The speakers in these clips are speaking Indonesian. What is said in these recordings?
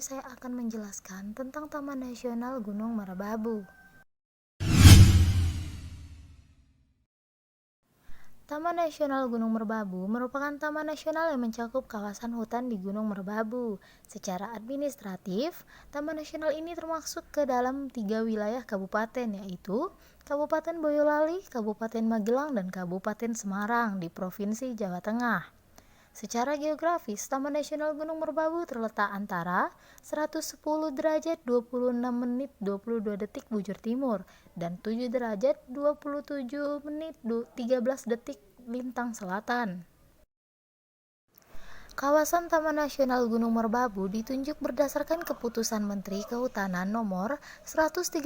saya akan menjelaskan tentang Taman Nasional Gunung Merbabu. Taman Nasional Gunung Merbabu merupakan taman nasional yang mencakup kawasan hutan di Gunung Merbabu. Secara administratif, taman nasional ini termasuk ke dalam 3 wilayah kabupaten, yaitu Kabupaten Boyolali, Kabupaten Magelang, dan Kabupaten Semarang di Provinsi Jawa Tengah. Secara geografis, Taman Nasional Gunung Merbabu terletak antara 110 derajat 26 menit 22 detik bujur timur dan 7 derajat 27 menit 13 detik lintang selatan. Kawasan Taman Nasional Gunung Merbabu ditunjuk berdasarkan Keputusan Menteri Kehutanan Nomor 135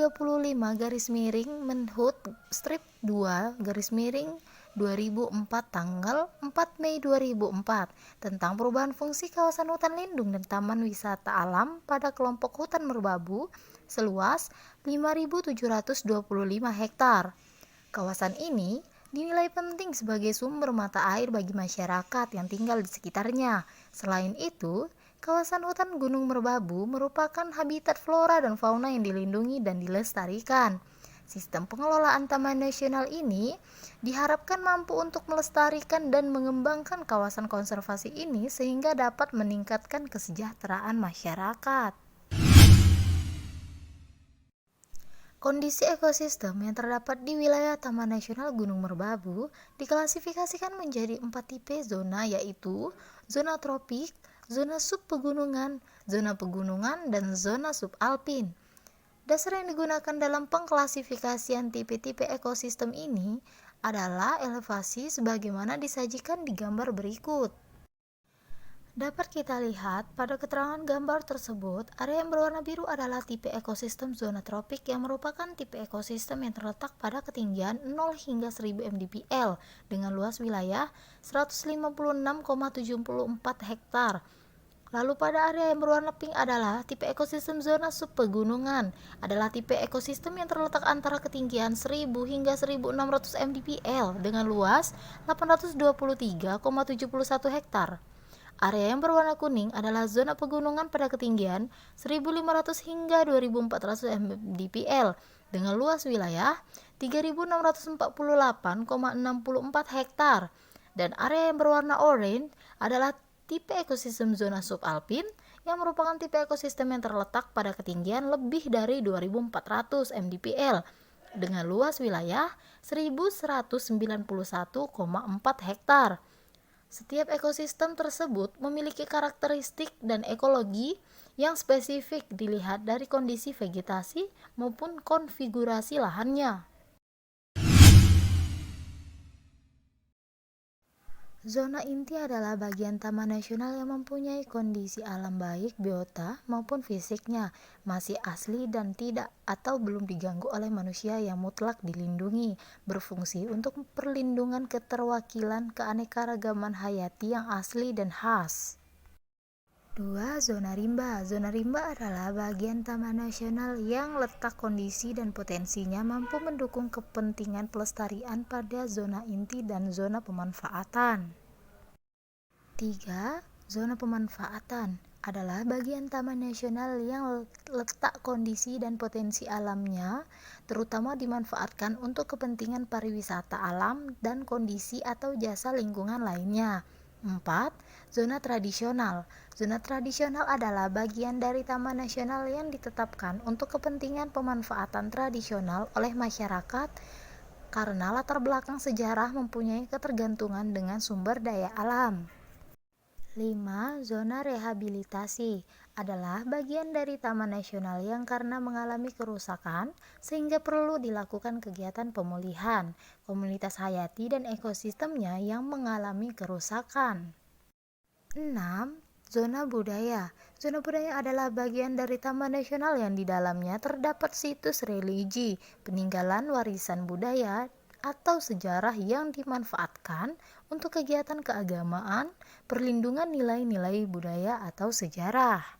Menhut Strip 2 2004 tanggal 4 Mei 2004 tentang perubahan fungsi kawasan hutan lindung dan taman wisata alam pada kelompok hutan Merbabu seluas 5.725 hektar. Kawasan ini dinilai penting sebagai sumber mata air bagi masyarakat yang tinggal di sekitarnya. Selain itu, kawasan hutan Gunung Merbabu merupakan habitat flora dan fauna yang dilindungi dan dilestarikan. Sistem pengelolaan taman nasional ini diharapkan mampu untuk melestarikan dan mengembangkan kawasan konservasi ini sehingga dapat meningkatkan kesejahteraan masyarakat. Kondisi ekosistem yang terdapat di wilayah Taman Nasional Gunung Merbabu diklasifikasikan menjadi 4 tipe zona, yaitu zona tropik, zona subpegunungan, zona pegunungan, dan zona subalpin. Dasar yang digunakan dalam pengklasifikasian tipe-tipe ekosistem ini adalah elevasi sebagaimana disajikan di gambar berikut. Dapat kita lihat pada keterangan gambar tersebut, area yang berwarna biru adalah tipe ekosistem zona tropik yang merupakan tipe ekosistem yang terletak pada ketinggian 0 hingga 1000 mdpl dengan luas wilayah 156,74 hektar. Lalu pada area yang berwarna pink adalah tipe ekosistem zona subpegunungan, adalah tipe ekosistem yang terletak antara ketinggian 1000 hingga 1600 mdpl dengan luas 823,71 hektar. Area yang berwarna kuning adalah zona pegunungan pada ketinggian 1500 hingga 2400 mdpl dengan luas wilayah 3648,64 hektar. Dan area yang berwarna oranye adalah tipe ekosistem zona subalpin yang merupakan tipe ekosistem yang terletak pada ketinggian lebih dari 2400 mdpl dengan luas wilayah 1191,4 hektar. Setiap ekosistem tersebut memiliki karakteristik dan ekologi yang spesifik dilihat dari kondisi vegetasi maupun konfigurasi lahannya. Zona inti adalah bagian taman nasional yang mempunyai kondisi alam baik biota maupun fisiknya masih asli dan tidak atau belum diganggu oleh manusia yang mutlak dilindungi, berfungsi untuk perlindungan keterwakilan keanekaragaman hayati yang asli dan khas. 2. Zona rimba. Zona rimba adalah bagian taman nasional yang letak kondisi dan potensinya mampu mendukung kepentingan pelestarian pada zona inti dan zona pemanfaatan. 3. Zona pemanfaatan adalah bagian taman nasional yang letak kondisi dan potensi alamnya terutama dimanfaatkan untuk kepentingan pariwisata alam dan kondisi atau jasa lingkungan lainnya. 4. Zona tradisional. Zona tradisional adalah bagian dari taman nasional yang ditetapkan untuk kepentingan pemanfaatan tradisional oleh masyarakat karena latar belakang sejarah mempunyai ketergantungan dengan sumber daya alam. 5. Zona rehabilitasi adalah bagian dari taman nasional yang karena mengalami kerusakan sehingga perlu dilakukan kegiatan pemulihan komunitas hayati dan ekosistemnya yang mengalami kerusakan. 6. Zona budaya. Zona budaya adalah bagian dari taman nasional yang di dalamnya terdapat situs religi, peninggalan warisan budaya atau sejarah yang dimanfaatkan untuk kegiatan keagamaan, perlindungan nilai-nilai budaya atau sejarah.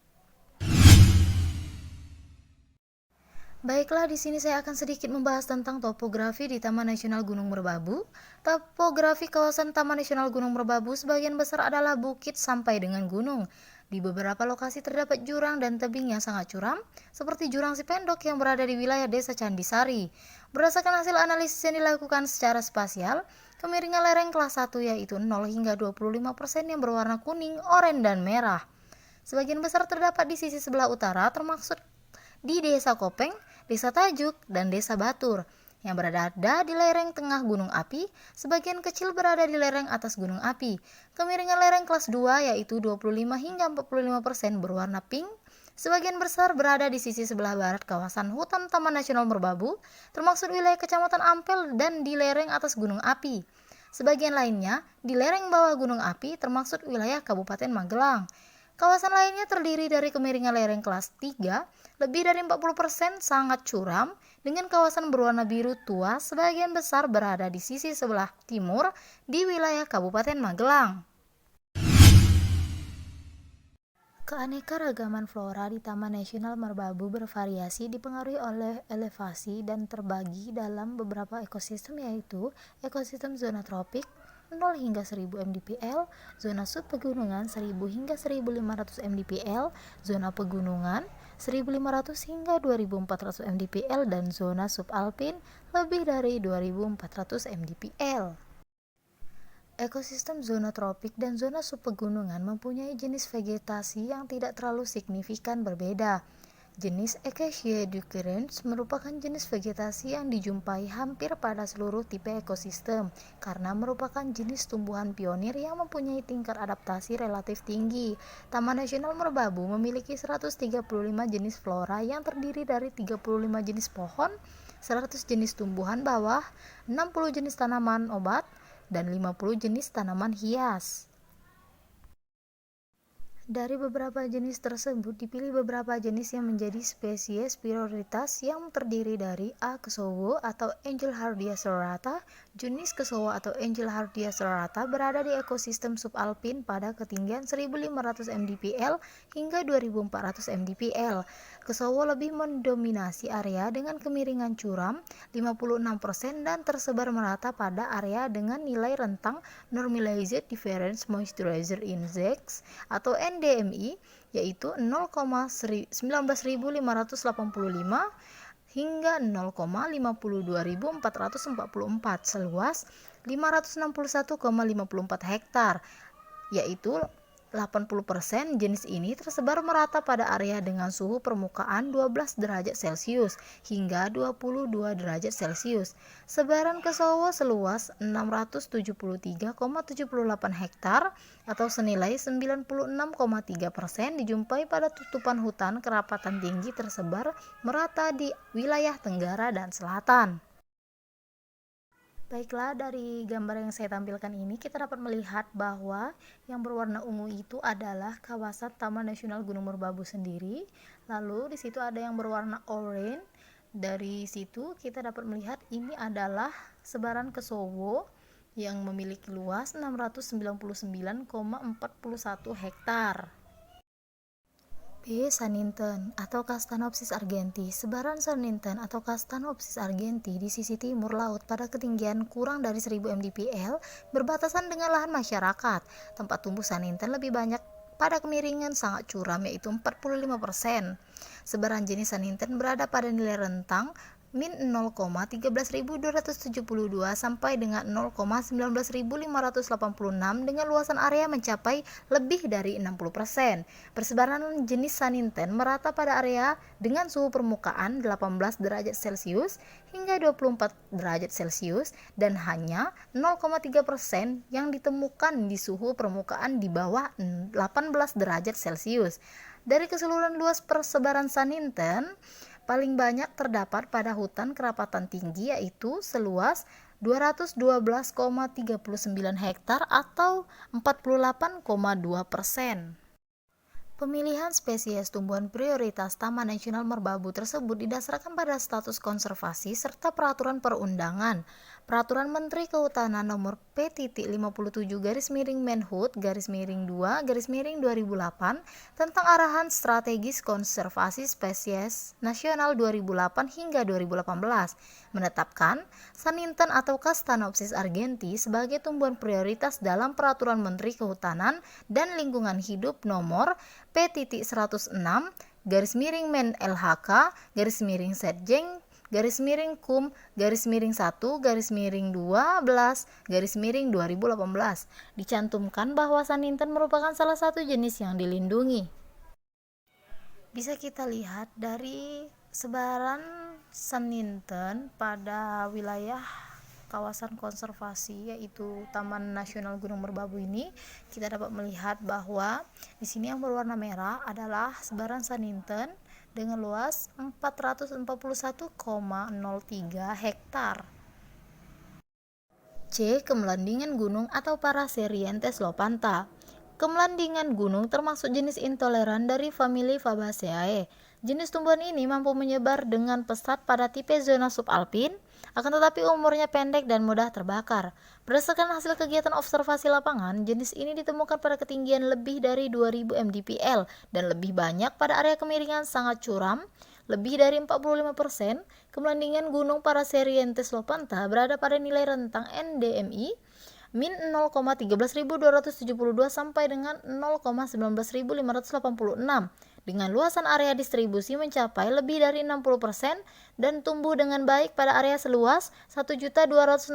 Baiklah, di sini saya akan sedikit membahas tentang topografi di Taman Nasional Gunung Merbabu. Topografi kawasan Taman Nasional Gunung Merbabu sebagian besar adalah bukit sampai dengan gunung. Di beberapa lokasi terdapat jurang dan tebing yang sangat curam, seperti jurang Sipendok yang berada di wilayah Desa Candisari. Berdasarkan hasil analisis yang dilakukan secara spasial, kemiringan lereng kelas 1 yaitu 0 hingga 25% yang berwarna kuning, oranye, dan merah. Sebagian besar terdapat di sisi sebelah utara, termasuk di Desa Kopeng, Desa Tajuk, dan Desa Batur yang berada di lereng tengah gunung api, sebagian kecil berada di lereng atas gunung api. Kemiringan lereng kelas 2 yaitu 25 hingga 45% berwarna pink. Sebagian besar berada di sisi sebelah barat kawasan hutan Taman Nasional Merbabu, termasuk wilayah Kecamatan Ampel dan di lereng atas gunung api. Sebagian lainnya di lereng bawah gunung api, termasuk wilayah Kabupaten Magelang. Kawasan lainnya terdiri dari kemiringan lereng kelas 3, lebih dari 40% sangat curam, dengan kawasan berwarna biru tua sebagian besar berada di sisi sebelah timur di wilayah Kabupaten Magelang. Keanekaragaman flora di Taman Nasional Merbabu bervariasi dipengaruhi oleh elevasi dan terbagi dalam beberapa ekosistem, yaitu ekosistem zona tropik 0 hingga 1000 mdpl, zona subpegunungan 1000 hingga 1500 mdpl, zona pegunungan 1500 hingga 2400 mdpl, dan zona subalpin lebih dari 2400 mdpl. Ekosistem zona tropik dan zona subpegunungan mempunyai jenis vegetasi yang tidak terlalu signifikan berbeda. Jenis Acacia ducurrens merupakan jenis vegetasi yang dijumpai hampir pada seluruh tipe ekosistem karena merupakan jenis tumbuhan pionir yang mempunyai tingkat adaptasi relatif tinggi. Taman Nasional Merbabu memiliki 135 jenis flora yang terdiri dari 35 jenis pohon, 100 jenis tumbuhan bawah, 60 jenis tanaman obat, dan 50 jenis tanaman hias. Dari beberapa jenis tersebut dipilih beberapa jenis yang menjadi spesies prioritas yang terdiri dari A. kesowo atau Angelhardia serrata. Jenis kesowo atau Angelhardia serrata berada di ekosistem subalpin pada ketinggian 1500 mdpl hingga 2400 mdpl. Kesowo lebih mendominasi area dengan kemiringan curam 56% dan tersebar merata pada area dengan nilai rentang Normalized Difference Moisturizer Index atau NDMI yaitu 0,19585 hingga 0,52444 seluas 561,54 hektar, yaitu 80% jenis ini tersebar merata pada area dengan suhu permukaan 12 derajat Celcius hingga 22 derajat Celcius. Sebaran kesowo seluas 673,78 hektar atau senilai 96,3% dijumpai pada tutupan hutan kerapatan tinggi tersebar merata di wilayah Tenggara dan Selatan. Baiklah, dari gambar yang saya tampilkan ini kita dapat melihat bahwa yang berwarna ungu itu adalah kawasan Taman Nasional Gunung Merbabu sendiri. Lalu di situ ada yang berwarna oranye. Dari situ kita dapat melihat ini adalah sebaran kesowo yang memiliki luas 699,41 hektar. B. Saninten atau Castanopsis argenti. Sebaran Saninten atau Castanopsis argenti di sisi timur laut pada ketinggian kurang dari 1000 mdpl berbatasan dengan lahan masyarakat. Tempat tumbuh Saninten lebih banyak pada kemiringan sangat curam yaitu 45%. Sebaran jenis Saninten berada pada nilai rentang min 0,13272 sampai dengan 0,19586 dengan luasan area mencapai lebih dari 60%. Persebaran jenis Saninten merata pada area dengan suhu permukaan 18 derajat Celcius hingga 24 derajat Celcius dan hanya 0,3% yang ditemukan di suhu permukaan di bawah 18 derajat Celcius. Dari keseluruhan luas persebaran Saninten, paling banyak terdapat pada hutan kerapatan tinggi yaitu seluas 212,39 hektar atau 48,2%. Pemilihan spesies tumbuhan prioritas Taman Nasional Merbabu tersebut didasarkan pada status konservasi serta peraturan perundangan. Peraturan Menteri Kehutanan Nomor P-57-Menhut-2-2008 tentang Arahan Strategis Konservasi Spesies Nasional 2008 hingga 2018 menetapkan Saninten atau Castanopsis argentii sebagai tumbuhan prioritas dalam Peraturan Menteri Kehutanan dan Lingkungan Hidup Nomor P-1/Men-LHK-Setjen _1/12/2018 dicantumkan bahwa saninten merupakan salah satu jenis yang dilindungi. Bisa kita lihat dari sebaran saninten pada wilayah kawasan konservasi yaitu Taman Nasional Gunung Merbabu ini, kita dapat melihat bahwa di sini yang berwarna merah adalah sebaran saninten dengan luas 441,03 hektar. C. Kemelandingan gunung atau Paraserientes lopantha. Kemelandingan gunung termasuk jenis intoleran dari famili Fabaceae. Jenis tumbuhan ini mampu menyebar dengan pesat pada tipe zona subalpin, akan tetapi umurnya pendek dan mudah terbakar. Berdasarkan hasil kegiatan observasi lapangan, jenis ini ditemukan pada ketinggian lebih dari 2000 mdpl dan lebih banyak pada area kemiringan sangat curam. Lebih dari 45% kemelandingan gunung Paraserientes lopantha berada pada nilai rentang NDMI min 0,13272 sampai dengan 0,19586 dengan luasan area distribusi mencapai lebih dari 60% dan tumbuh dengan baik pada area seluas 1.261,59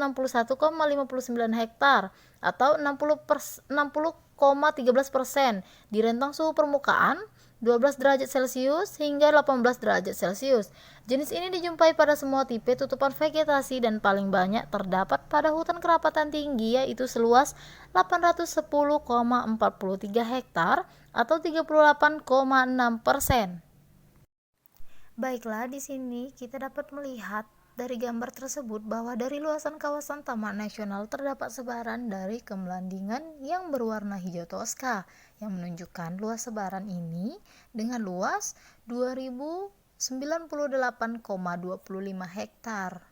hektar atau 60,13% di rentang suhu permukaan 12 derajat Celcius hingga 18 derajat Celcius. Jenis ini dijumpai pada semua tipe tutupan vegetasi dan paling banyak terdapat pada hutan kerapatan tinggi yaitu seluas 810,43 hektar atau 38,6%. Baiklah, di sini kita dapat melihat dari gambar tersebut bahwa dari luasan kawasan Taman Nasional terdapat sebaran dari kemelandingan yang berwarna hijau toska yang menunjukkan luas sebaran ini dengan luas 2098,25 hektar.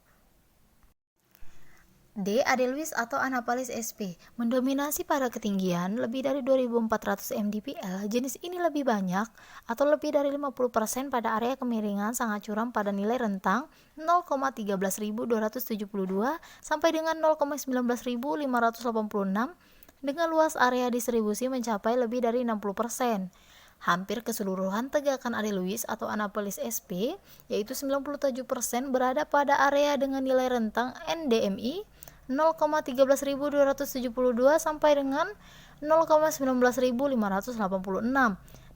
D. Adelwis atau Anaphalis sp. Mendominasi pada ketinggian lebih dari 2400 mdpl. Jenis ini lebih banyak atau lebih dari 50% pada area kemiringan sangat curam pada nilai rentang 0,13272 sampai dengan 0,19586 dengan luas area distribusi mencapai lebih dari 60%. Hampir keseluruhan tegakan Adelwis atau Anaphalis sp. yaitu 97% berada pada area dengan nilai rentang NDMI 0,13272 sampai dengan 0,19586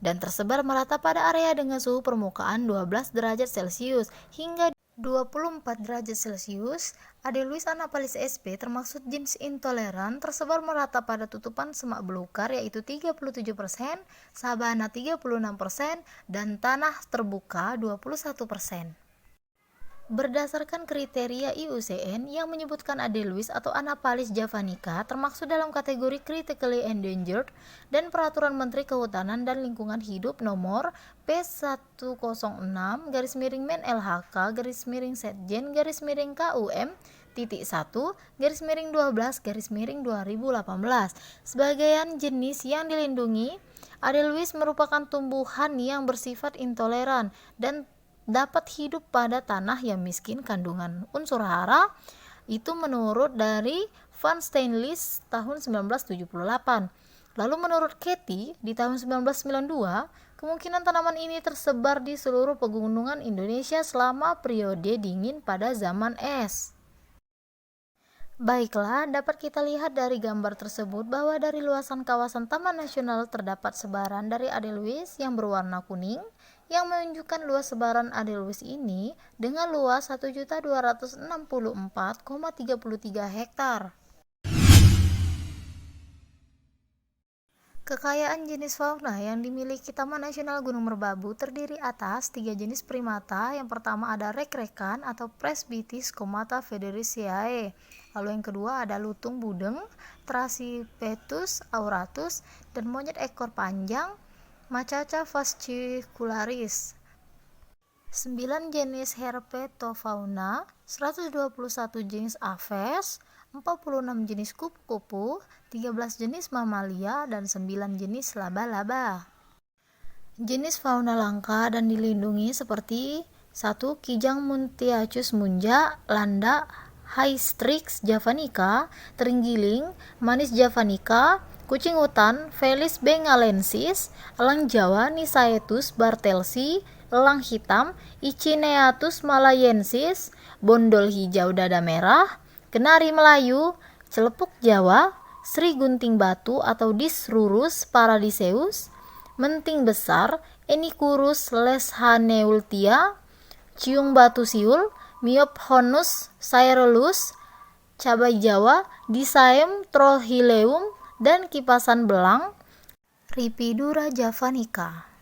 dan tersebar merata pada area dengan suhu permukaan 12 derajat Celcius hingga 24 derajat Celcius. Adelwis Anaphalis sp. termasuk jenis intoleran tersebar merata pada tutupan semak belukar yaitu 37%, sabana 36%, dan tanah terbuka 21%. Berdasarkan kriteria IUCN yang menyebutkan Adelwis atau Anaphalis javanica termasuk dalam kategori critically endangered dan Peraturan Menteri Kehutanan dan Lingkungan Hidup Nomor P106/Men-LHK-Setjen _KUM-1/12/2018. Sebagian jenis yang dilindungi, Adelwis merupakan tumbuhan yang bersifat intoleran dan dapat hidup pada tanah yang miskin kandungan unsur hara. Itu menurut dari Van Steenlis tahun 1978. Lalu menurut Katie di tahun 1992, kemungkinan tanaman ini tersebar di seluruh pegunungan Indonesia selama periode dingin pada zaman es. Baiklah, dapat kita lihat dari gambar tersebut bahwa dari luasan kawasan Taman Nasional terdapat sebaran dari Adelwis yang berwarna kuning, yang menunjukkan luas sebaran Adelwis ini dengan luas 1.264,33 hektar. Kekayaan jenis fauna yang dimiliki Taman Nasional Gunung Merbabu terdiri atas 3 jenis primata. Yang pertama ada rek-rekan atau Presbytis comata federiciae. Lalu yang kedua ada lutung budeng, Trasipetus auratus, dan monyet ekor panjang Macaca fascicularis. 9 jenis herpetofauna, 121 jenis aves, 46 jenis kupu-kupu, 13 jenis mamalia, dan 9 jenis laba-laba. Jenis fauna langka dan dilindungi seperti 1. Kijang Muntiacus munja, landak, Hystrix javanica, terenggiling, manis javanica, kucing hutan Felis bengalensis, elang Jawa Nisaetus bartelsi, elang hitam Icineatus malayensis, bondol hijau dada merah, kenari Melayu, celepuk Jawa, Sri gunting batu atau Dis rurus paradiseus, menting besar Enicurus leshaneultia, ciung batu siul Myophonus caerulus, cabai Jawa Disaem trohileum, dan kipasan belang Rhipidura javanica.